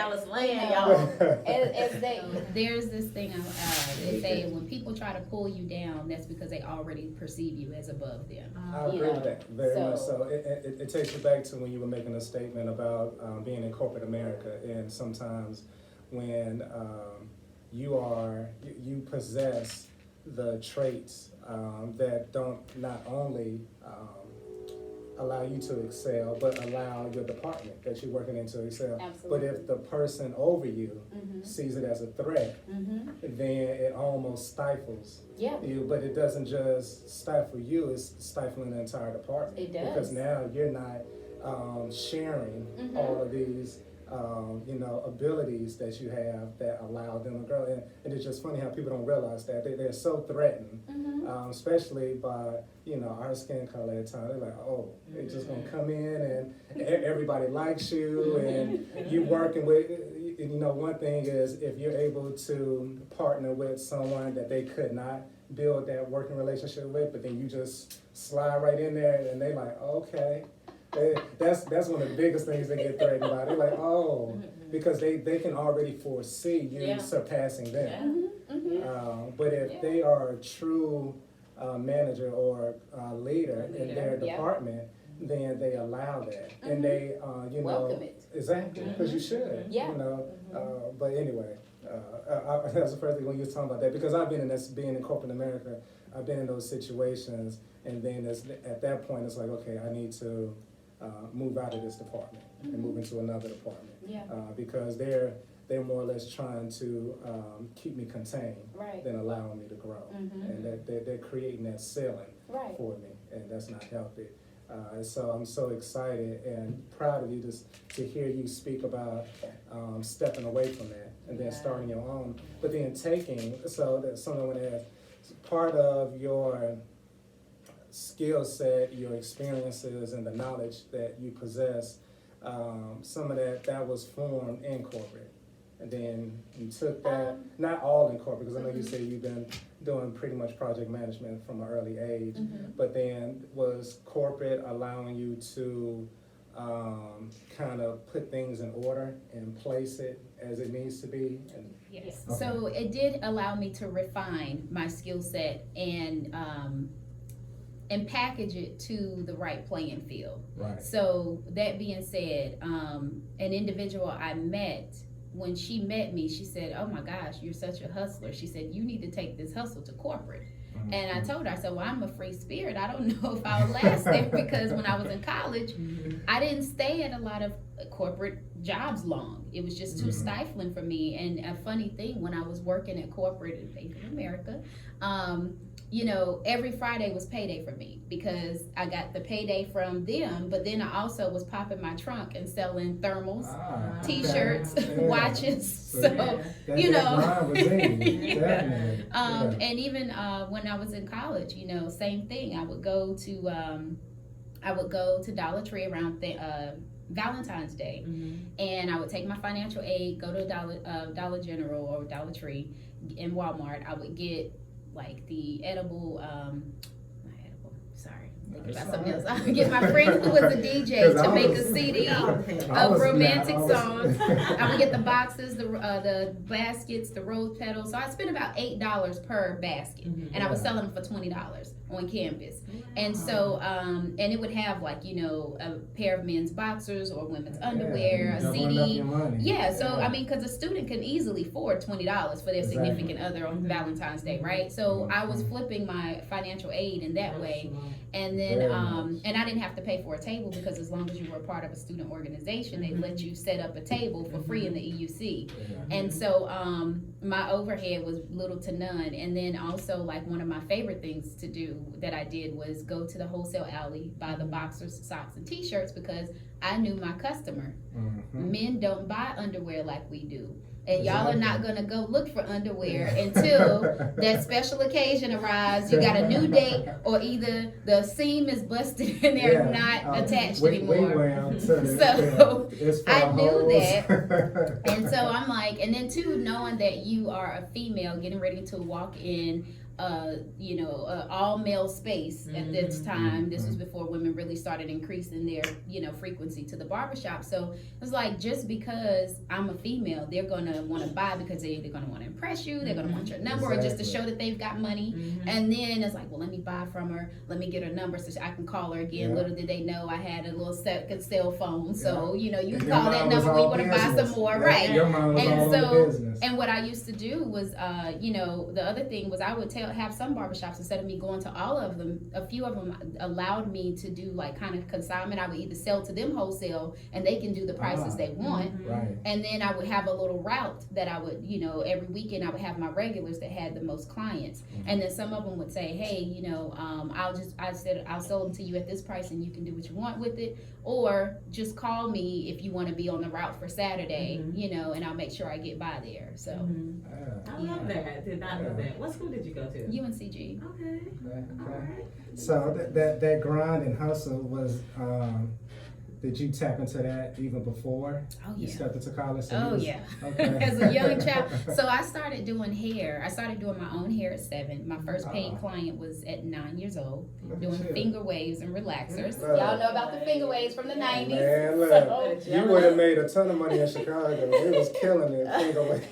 Dallas land, y'all. There's this thing they say when people try to pull you down, that's because they already perceive you as above them. I agree with that very much. So it takes you back to when you were making a statement about being in corporate America, and sometimes when you possess the traits that don't not only allow you to excel, but allow your department that you're working in to excel. Absolutely. But if the person over you sees it as a threat, then it almost stifles you. But it doesn't just stifle you, it's stifling the entire department. It does. Because now you're not sharing all of these abilities that you have that allow them to grow. And it's just funny how people don't realize that. They're so threatened, especially by, our skin color at times. They're like, oh, they're just gonna come in and everybody likes you and you working with, one thing is if you're able to partner with someone that they could not build that working relationship with, but then you just slide right in there and they like, okay. That's one of the biggest things they get threatened by. They're like, oh, because they can already foresee you surpassing them. But if they are a true manager or leader in their department, then they allow that, and they welcome it. Exactly, because you should. But anyway, that's the first thing when you were talking about that, because I've been in this, being in corporate America, I've been in those situations, and then at that point it's like, okay, I need to move out of this department and move into another department. Because they're more or less trying to keep me contained than allowing me to grow. And they're creating that ceiling for me, and that's not healthy. So I'm so excited and proud of you to hear you speak about stepping away from that and then starting your own, but then taking, so that's something I want to ask, part of your skill set, your experiences, and the knowledge that you possess, some of that was formed in corporate. And then you took that, not all in corporate, because I know you said you've been doing pretty much project management from an early age, but then was corporate allowing you to kind of put things in order and place it as it needs to be? Yes. Okay. So it did allow me to refine my skill set and package it to the right playing field. Right. So that being said, an individual I met, when she met me, she said, oh my gosh, you're such a hustler. She said, you need to take this hustle to corporate. And I told her, I said, well, I'm a free spirit. I don't know if I'll last there, because when I was in college, I didn't stay at a lot of corporate jobs long. It was just too stifling for me. And a funny thing, when I was working at corporate in Bank of America, every Friday was payday for me, because I got the payday from them, but then I also was popping my trunk and selling thermals, t-shirts, watches. So, and even when I was in college, same thing. I would go to Dollar Tree around Valentine's Day, and I would take my financial aid, go to Dollar General or Dollar Tree in Walmart. I would get like the edible, thinking about something else. I would get my friend who was a DJ to make a CD of romantic songs. I would get the boxes, the baskets, the rose petals. So I spent about $8 per basket, and I was selling them for $20 on campus. And so, and it would have like, a pair of men's boxers or women's underwear, a CD. Yeah, so I mean, because a student can easily afford $20 for their significant other on Valentine's Day, right? So I was flipping my financial aid in that way. And then, and I didn't have to pay for a table, because as long as you were a part of a student organization, they let you set up a table for free in the EUC. And so my overhead was little to none. And then also, like, one of my favorite things to do that I did was go to the wholesale alley, buy the boxers, socks, and t-shirts, because I knew my customer. Men don't buy underwear like we do. And y'all are not going to go look for underwear until that special occasion arrives. You got a new date, or either the seam is busted and they're not attached anymore. So I knew that. And so I'm like, and then too, knowing that you are a female getting ready to walk in all male space at this time. This was before women really started increasing their, frequency to the barbershop. So it's like, just because I'm a female, they're gonna want to buy because they're gonna want to impress you. They're gonna want your number, or just to show that they've got money. And then it's like, well, let me buy from her. Let me get her number so I can call her again. Little did they know I had a little second cell phone. So you can call that number when you want to buy some more, right? Your mind was all on business. And what I used to do was, the other thing was I would have some barbershops, instead of me going to all of them, a few of them allowed me to do like kind of consignment. I would either sell to them wholesale and they can do the prices they want. Right. And then I would have a little route that I would, every weekend I would have my regulars that had the most clients. And then some of them would say, hey, I'll sell them to you at this price and you can do what you want with it. Or just call me if you want to be on the route for Saturday, and I'll make sure I get by there. So I love that. Did not know that. What school did you go to? UNCG. Okay. Okay. So that grind and hustle was, did you tap into that even before you stepped into college? So Okay. As a young child. So I started doing hair. I started doing my own hair at 7. My first paid client was at 9 years old, doing finger waves and relaxers. Y'all know about the finger waves from the 90s. Man, look, you would have made a ton of money in Chicago. It was killing it. Finger wave.